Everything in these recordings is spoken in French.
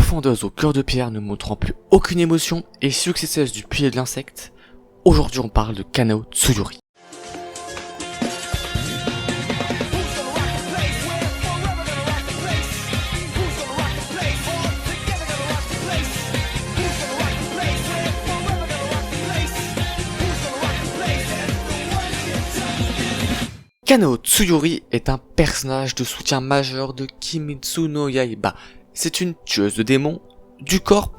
pourfendeuse au cœur de pierre ne montrant plus aucune émotion et successeuse du pied de l'insecte, aujourd'hui on parle de Kanao Tsuyuri. Kanao Tsuyuri est un personnage de soutien majeur de Kimetsu no Yaiba. C'est une tueuse de démons du corps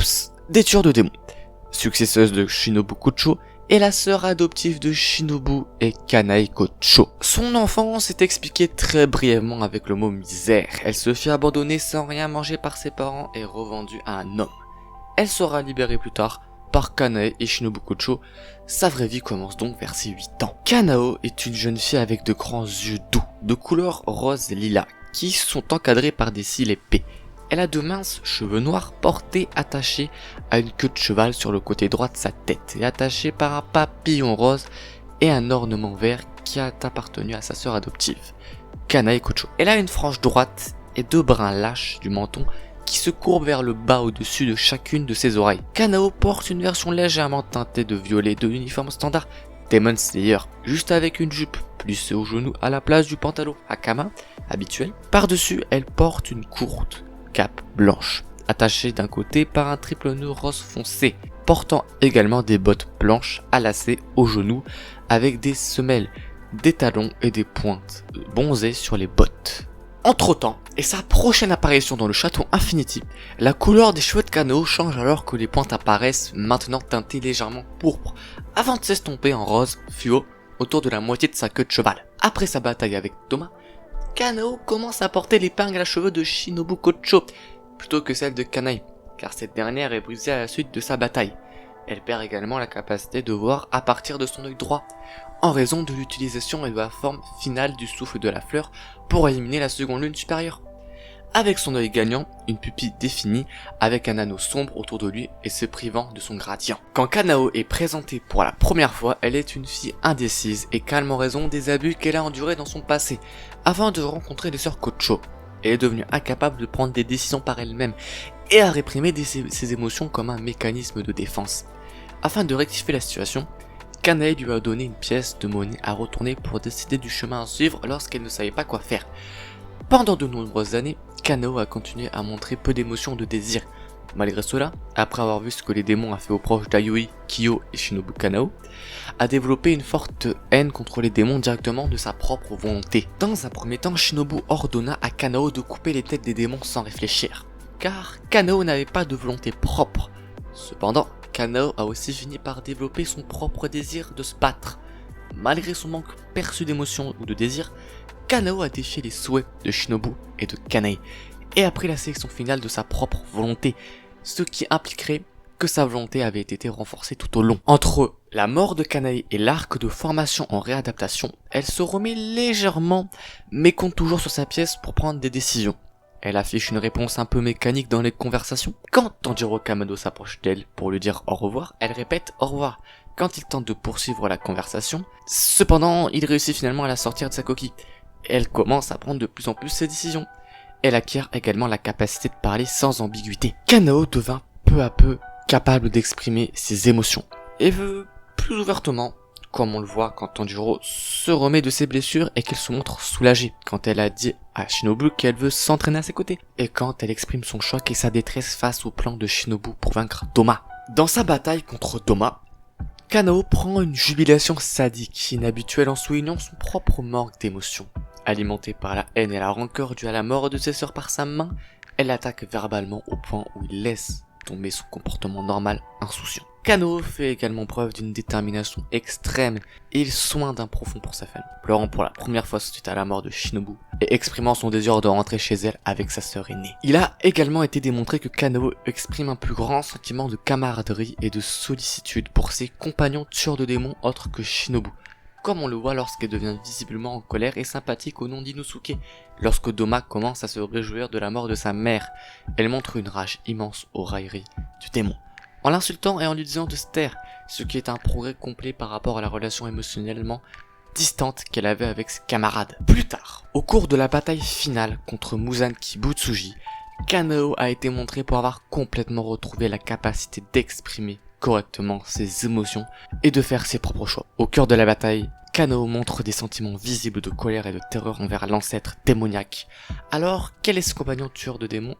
des tueurs de démons, successeuse de Shinobu Kocho et la sœur adoptive de Shinobu et Kanae Kocho. Son enfance est expliquée très brièvement avec le mot misère. Elle se fit abandonner sans rien manger par ses parents et revendue à un homme. Elle sera libérée plus tard par Kanae et Shinobu Kocho. Sa vraie vie commence donc vers ses 8 ans. Kanao est une jeune fille avec de grands yeux doux, de couleur rose et lilas, qui sont encadrés par des cils épais. Elle a de minces cheveux noirs portés attachés à une queue de cheval sur le côté droit de sa tête et attachés par un papillon rose et un ornement vert qui a appartenu à sa sœur adoptive, Kanae Kocho. Elle a une frange droite et 2 brins lâches du menton qui se courbe vers le bas au-dessus de chacune de ses oreilles. Kanao porte une version légèrement teintée de violet de l'uniforme standard Demon Slayer, juste avec une jupe plissée au genou à la place du pantalon Hakama habituel. Par-dessus, elle porte une courte cape blanche, attachée d'un côté par un triple nœud rose foncé, portant également des bottes blanches à lacets au genou avec des semelles, des talons et des pointes bronzées sur les bottes. Entre-temps, et sa prochaine apparition dans le château Infinity, la couleur des cheveux de Kanao change alors que les pointes apparaissent maintenant teintées légèrement pourpre, avant de s'estomper en rose fluo autour de la moitié de sa queue de cheval. Après sa bataille avec Toma, Kanao commence à porter l'épingle à cheveux de Shinobu Kocho, plutôt que celle de Kanae, car cette dernière est brisée à la suite de sa bataille. Elle perd également la capacité de voir à partir de son œil droit, en raison de l'utilisation de la forme finale du souffle de la fleur pour éliminer la seconde lune supérieure. Avec son œil gagnant, une pupille définie avec un anneau sombre autour de lui et se privant de son gradient. Quand Kanao est présentée pour la première fois, elle est une fille indécise et calme en raison des abus qu'elle a endurés dans son passé, avant de rencontrer les sœurs Kocho. Elle est devenue incapable de prendre des décisions par elle-même et à réprimer ses émotions comme un mécanisme de défense. Afin de rectifier la situation, Kanae lui a donné une pièce de monnaie à retourner pour décider du chemin à suivre lorsqu'elle ne savait pas quoi faire. Pendant de nombreuses années, Kanao a continué à montrer peu d'émotions de désir. Malgré cela, après avoir vu ce que les démons ont fait aux proches d'Ayoi, Kyo et Shinobu Kanao, a développé une forte haine contre les démons directement de sa propre volonté. Dans un premier temps, Shinobu ordonna à Kanao de couper les têtes des démons sans réfléchir, car Kanao n'avait pas de volonté propre. Cependant, Kanao a aussi fini par développer son propre désir de se battre. Malgré son manque perçu d'émotion ou de désir, Kanao a défié les souhaits de Shinobu et de Kanae, et a pris la sélection finale de sa propre volonté, ce qui impliquerait que sa volonté avait été renforcée tout au long. Entre la mort de Kanae et l'arc de formation en réadaptation, elle se remet légèrement, mais compte toujours sur sa pièce pour prendre des décisions. Elle affiche une réponse un peu mécanique dans les conversations. Quand Tanjiro Kamado s'approche d'elle pour lui dire au revoir, elle répète au revoir. Quand il tente de poursuivre la conversation, cependant, il réussit finalement à la sortir de sa coquille. Elle commence à prendre de plus en plus ses décisions. Elle acquiert également la capacité de parler sans ambiguïté. Kanao devint peu à peu capable d'exprimer ses émotions et veut plus ouvertement, comme on le voit quand Tanjiro se remet de ses blessures et qu'elle se montre soulagée quand elle a dit à Shinobu qu'elle veut s'entraîner à ses côtés, et quand elle exprime son choc et sa détresse face au plan de Shinobu pour vaincre Doma. Dans sa bataille contre Doma, Kanao prend une jubilation sadique, inhabituelle en soulignant son propre manque d'émotion. Alimentée par la haine et la rancœur due à la mort de ses sœurs par sa main, elle attaque verbalement au point où il laisse tomber son comportement normal insouciant. Kanao fait également preuve d'une détermination extrême et il soigne d'un profond pour sa famille, pleurant pour la première fois suite à la mort de Shinobu et exprimant son désir de rentrer chez elle avec sa sœur aînée. Il a également été démontré que Kanao exprime un plus grand sentiment de camaraderie et de sollicitude pour ses compagnons tueurs de démons autres que Shinobu, comme on le voit lorsqu'elle devient visiblement en colère et sympathique au nom d'Inosuke. Lorsque Doma commence à se réjouir de la mort de sa mère, elle montre une rage immense aux railleries du démon, en l'insultant et en lui disant de se taire, ce qui est un progrès complet par rapport à la relation émotionnellement distante qu'elle avait avec ses camarades. Plus tard, au cours de la bataille finale contre Muzan Kibutsuji, Kanao a été montré pour avoir complètement retrouvé la capacité d'exprimer correctement ses émotions et de faire ses propres choix. Au cœur de la bataille, Kanao montre des sentiments visibles de colère et de terreur envers l'ancêtre démoniaque. Alors, quel est ce compagnon tueur de démons?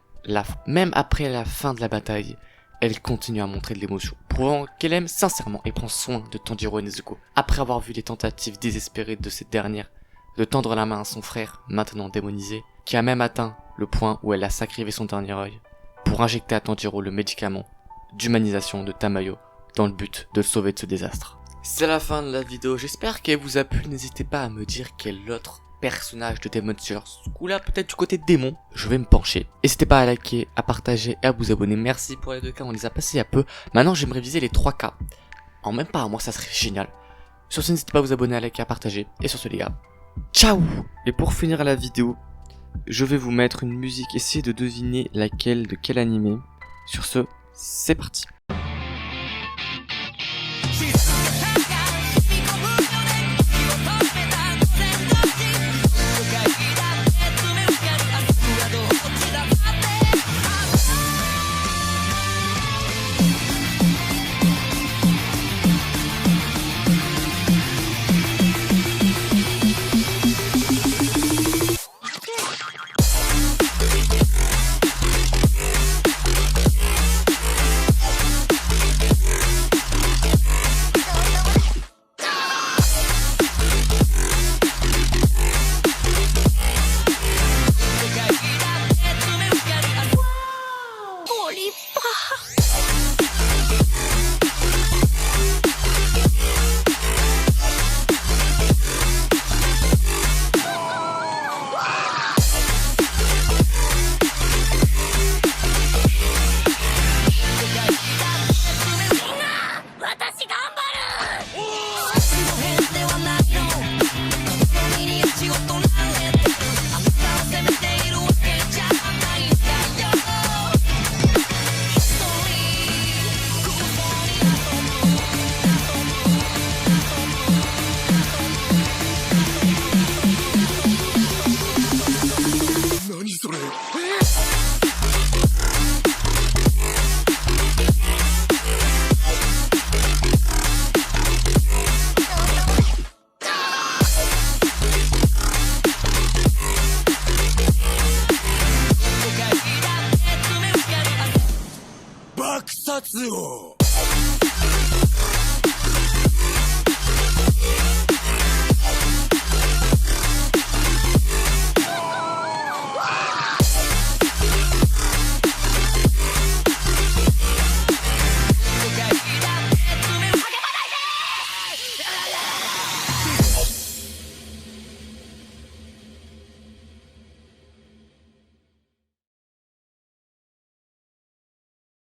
Même après la fin de la bataille, elle continue à montrer de l'émotion, prouvant qu'elle aime sincèrement et prend soin de Tanjiro et Nezuko. Après avoir vu les tentatives désespérées de cette dernière de tendre la main à son frère, maintenant démonisé, qui a même atteint le point où elle a sacrifié son dernier œil, pour injecter à Tanjiro le médicament d'humanisation de Tamayo, dans le but de le sauver de ce désastre. C'est la fin de la vidéo, j'espère qu'elle vous a plu, n'hésitez pas à me dire quel autre personnage de Demon Slayer, ce coup-là peut-être du côté démon, je vais me pencher. N'hésitez pas à liker, à partager et à vous abonner, merci pour les 2K, on les a passés il y a peu, maintenant j'aimerais viser les 3K, en même pas un mois ça serait génial. Sur ce n'hésitez pas à vous abonner, à liker, à partager, et sur ce les gars, ciao. Et pour finir la vidéo, je vais vous mettre une musique, essayez de deviner laquelle, de quel animé. Sur ce, c'est parti. Bakusatsu!